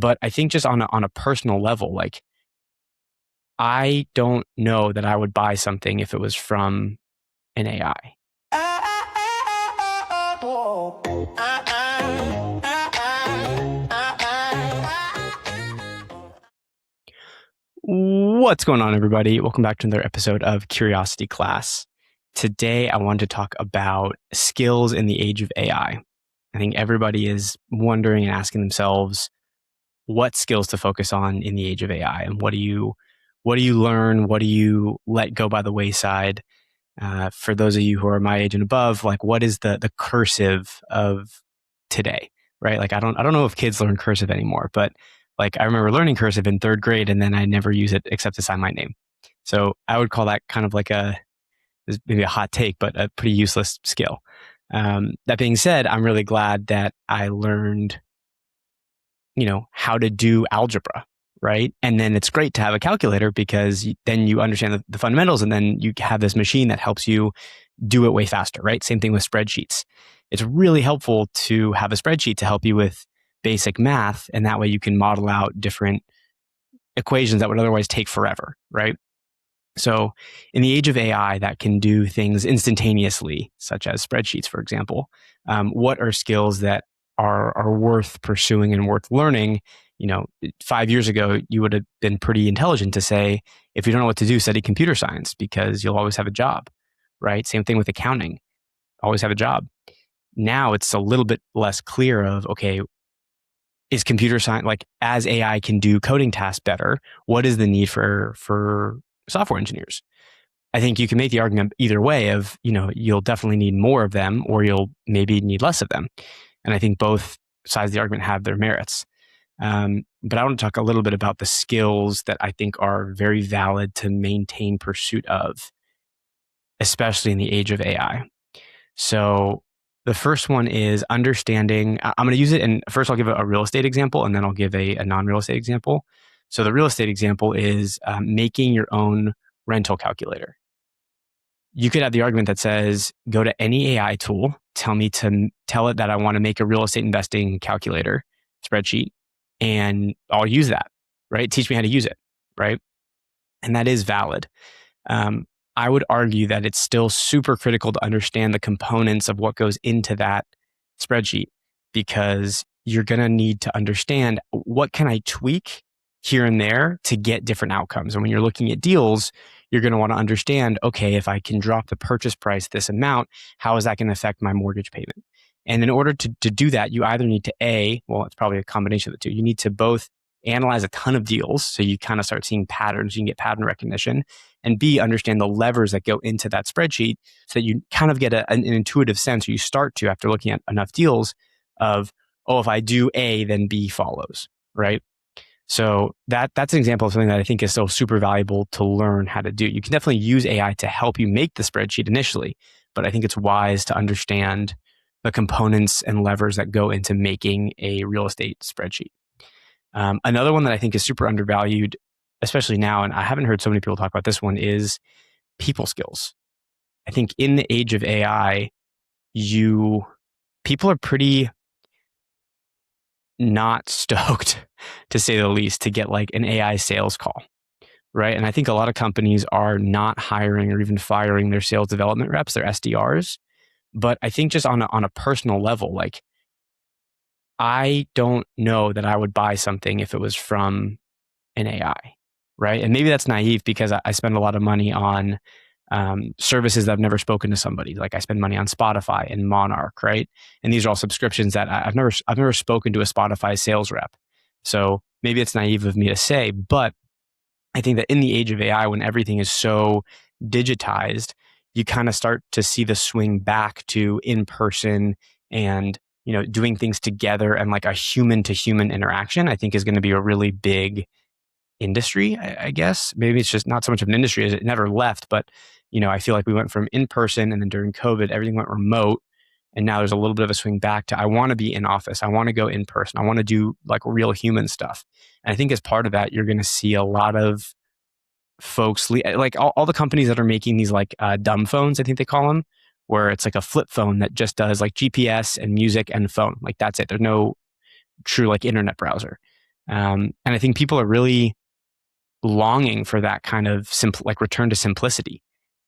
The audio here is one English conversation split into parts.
But I think just on a personal level, like I don't know that I would buy something if it was from an AI. What's going on, everybody? Welcome back to another episode of Curiosity Class. Today, I want to talk about skills in the age of AI. I think everybody is wondering and asking themselves what skills to focus on in the age of AI, and what do you learn? What do you let go by the wayside? For those of you who are my age and above, like what is the cursive of today, right? Like I don't know if kids learn cursive anymore, but like I remember learning cursive in third grade, and then I never use it except to sign my name. So I would call that kind of like this maybe a hot take, but a pretty useless skill. That being said, I'm really glad that I learned, how to do algebra, right? And then it's great to have a calculator because then you understand the fundamentals, and then you have this machine that helps you do it way faster, right? Same thing with spreadsheets. It's really helpful to have a spreadsheet to help you with basic math, and that way you can model out different equations that would otherwise take forever, right? So in the age of AI that can do things instantaneously, such as spreadsheets, for example, what are skills that are worth pursuing and worth learning? 5 years ago, you would have been pretty intelligent to say, if you don't know what to do, study computer science because you'll always have a job, right? Same thing with accounting, always have a job. Now it's a little bit less clear of, okay, is computer science, like as AI can do coding tasks better, what is the need for software engineers? I think you can make the argument either way of, you'll definitely need more of them, or you'll maybe need less of them. And I think both sides of the argument have their merits. But I want to talk a little bit about the skills that I think are very valid to maintain pursuit of, especially in the age of AI. So the first one is understanding. I'm going to use it, and first I'll give a real estate example, and then I'll give a non-real estate example. So the real estate example is making your own rental calculator. You could have the argument that says, go to any AI tool, tell it that I want to make a real estate investing calculator spreadsheet, and I'll use that, right? Teach me how to use it, right? And that is valid. I would argue that it's still super critical to understand the components of what goes into that spreadsheet, because you're going to need to understand what can I tweak here and there to get different outcomes. And when you're looking at deals, you're going to want to understand, okay, if I can drop the purchase price this amount, how is that going to affect my mortgage payment? And in order to do that, you either need to it's probably a combination of the two. You need to both analyze a ton of deals, so you kind of start seeing patterns, you can get pattern recognition, and B, understand the levers that go into that spreadsheet so that you kind of get an intuitive sense, or you start to, after looking at enough deals, of, if I do A, then B follows, right? So that's an example of something that I think is so super valuable to learn how to do. You can definitely use AI to help you make the spreadsheet initially, but I think it's wise to understand the components and levers that go into making a real estate spreadsheet. Another one that I think is super undervalued, especially now, and I haven't heard so many people talk about this one, is people skills. I think in the age of AI, people are pretty not stoked, to say the least, to get like an AI sales call, right? And I think a lot of companies are not hiring or even firing their sales development reps, their SDRs. But I think just on a personal level, like I don't know that I would buy something if it was from an AI, right? And maybe that's naive because I spend a lot of money on services that I've never spoken to somebody. Like I spend money on Spotify and Monarch, right? And these are all subscriptions that I've never spoken to a Spotify sales rep. So maybe it's naive of me to say, but I think that in the age of AI, when everything is so digitized, you kind of start to see the swing back to in-person and, doing things together, and like a human to human interaction, I think is going to be a really big industry, I guess. Maybe it's just not so much of an industry as it never left, but, I feel like we went from in-person, and then during COVID, everything went remote. And now there's a little bit of a swing back to, I want to be in office. I want to go in person. I want to do like real human stuff. And I think as part of that, you're going to see a lot of folks, like all the companies that are making these like dumb phones, I think they call them, where it's like a flip phone that just does like GPS and music and phone. Like that's it. There's no true like internet browser. And I think people are really longing for that kind of return to simplicity.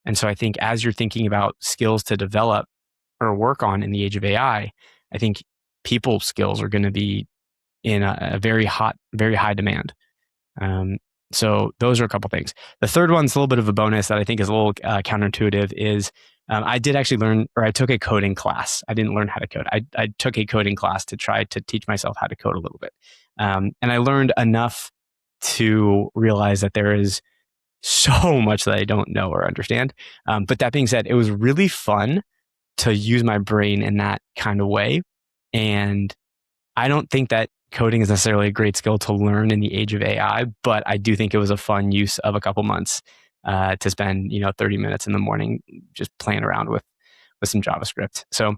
And so I think as you're thinking about skills to develop or work on in the age of AI, I think people skills are going to be in a very high demand. So those are a couple things. The third one's a little bit of a bonus that I think is a little counterintuitive is I did actually learn, or I took a coding class. I didn't learn how to code. I took a coding class to try to teach myself how to code a little bit. And I learned enough to realize that there is so much that I don't know or understand. But that being said, it was really fun to use my brain in that kind of way. And I don't think that coding is necessarily a great skill to learn in the age of AI, but I do think it was a fun use of a couple months to spend 30 minutes in the morning just playing around with some JavaScript. So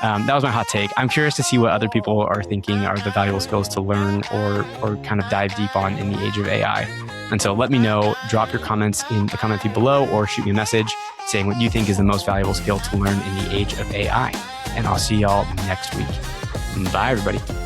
that was my hot take. I'm curious to see what other people are thinking are the valuable skills to learn or kind of dive deep on in the age of AI. And so let me know, drop your comments in the comment feed below or shoot me a message saying what you think is the most valuable skill to learn in the age of AI. And I'll see y'all next week. Bye, everybody.